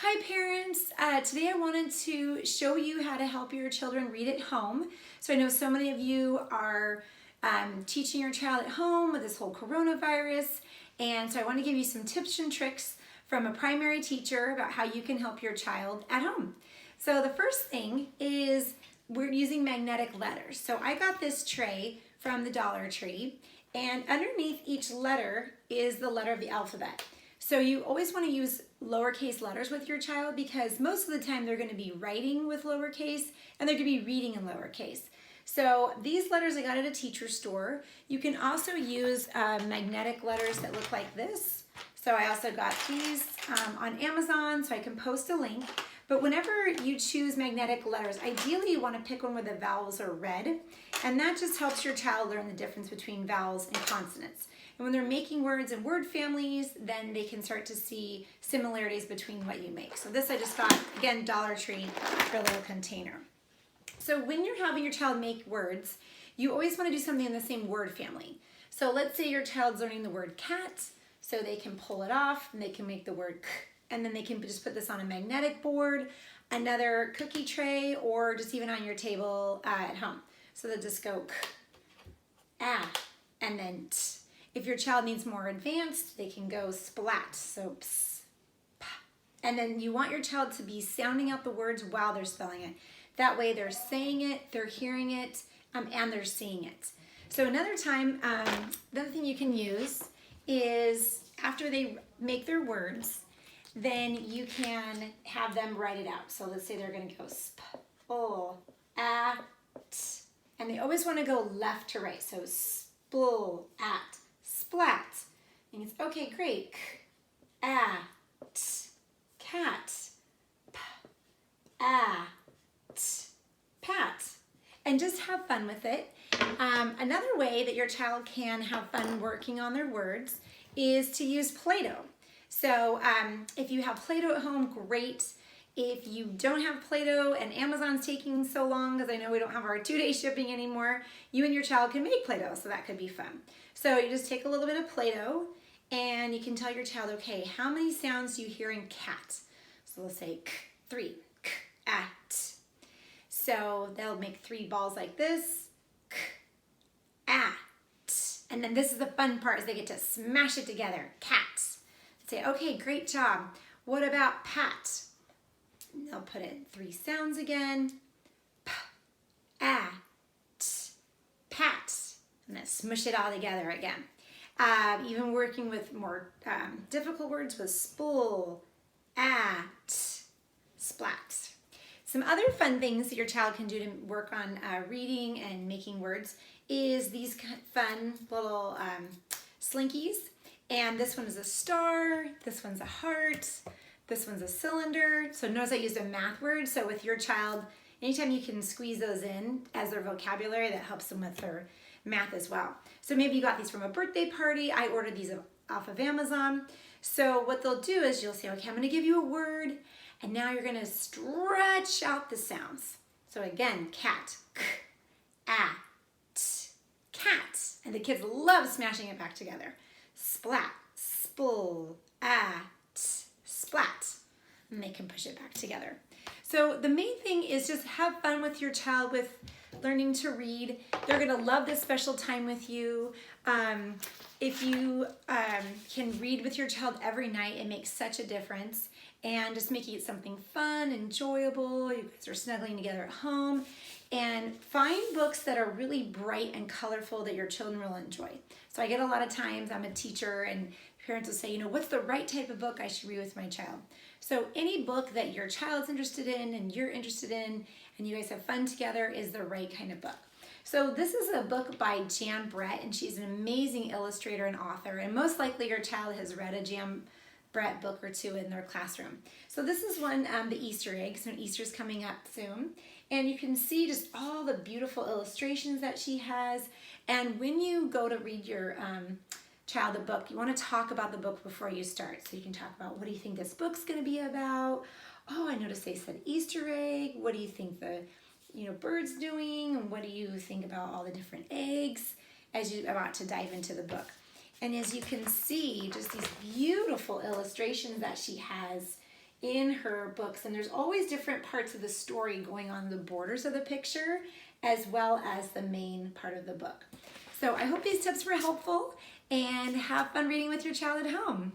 Hi parents, today I wanted to show you how to help your children read at home. So I know so many of you are teaching your child at home with this whole coronavirus, and so I want to give you some tips and tricks from a primary teacher about how you can help your child at home. So the first thing is we're using magnetic letters. So I got this tray from the Dollar Tree, and underneath each letter is the letter of the alphabet. So you always want to use lowercase letters with your child because most of the time they're going to be writing with lowercase and they're going to be reading in lowercase. So these letters I got at a teacher store. You can also use magnetic letters that look like this. So I also got these on Amazon, so I can post a link. But whenever you choose magnetic letters, ideally you want to pick one where the vowels are red, and that just helps your child learn the difference between vowels and consonants. And when they're making words in word families, then they can start to see similarities between what you make. So this I just got, again, Dollar Tree for a little container. So when you're having your child make words, you always want to do something in the same word family. So let's say your child's learning the word cat, so they can pull it off and they can make the word k, and then they can just put this on a magnetic board, another cookie tray, or just even on your table at home. So they'll just go k, ah, and then t. If your child needs more advanced, they can go splat, so ps, pa. And then you want your child to be sounding out the words while they're spelling it. That way they're saying it, they're hearing it, and they're seeing it. So another time, another thing you can use is after they make their words, then you can have them write it out. So let's say they're gonna go sp, o, at, and they always wanna go left to right. So spl, at, splat. And it's okay, great. K, at, cat, p, at, pat. And just have fun with it. Another way that your child can have fun working on their words is to use Play-Doh. So if you have Play-Doh at home, great. If you don't have Play-Doh and Amazon's taking so long, because I know we don't have our 2-day shipping anymore, you and your child can make Play-Doh, so that could be fun. So you just take a little bit of Play-Doh and you can tell your child, okay, how many sounds do you hear in cat? So let's say k, 3, k, at. So they'll make 3 balls like this, k, at. And then this is the fun part, is they get to smash it together, cat. Say, okay, great job. What about pat? And they'll put in 3 sounds again, p, at, pat. And then smush it all together again. Even working with more difficult words with spool, at, splat. Some other fun things that your child can do to work on reading and making words is these fun little slinkies. And this one is a star, this one's a heart, this one's a cylinder. So notice I used a math word. So with your child, anytime you can squeeze those in as their vocabulary, that helps them with their math as well. So maybe you got these from a birthday party. I ordered these off of Amazon. So what they'll do is you'll say, okay, I'm gonna give you a word, and now you're gonna stretch out the sounds. So again, cat, k, at, cat. And the kids love smashing it back together. Splat, spool, at, splat. And they can push it back together. So the main thing is just have fun with your child with learning to read. They're gonna love this special time with you. If you can read with your child every night, it makes such a difference. And just making it something fun, enjoyable. You guys are snuggling together at home. And find books that are really bright and colorful that your children will enjoy. So I get a lot of times, I'm a teacher, and parents will say, you know, what's the right type of book I should read with my child? So any book that your child's interested in and you're interested in and you guys have fun together is the right kind of book. So this is a book by Jan Brett, and she's an amazing illustrator and author, and most likely your child has read a Jan Brett book or 2 in their classroom. So this is one, the Easter eggs, so Easter's coming up soon. And you can see just all the beautiful illustrations that she has. And when you go to read your child a book, you want to talk about the book before you start. So you can talk about, what do you think this book's going to be about? Oh, I noticed they said Easter egg. What do you think the bird's doing? And what do you think about all the different eggs as you're about to dive into the book? And as you can see, just these beautiful illustrations that she has in her books, and there's always different parts of the story going on the borders of the picture as well as the main part of the book. So I hope these tips were helpful, and have fun reading with your child at home.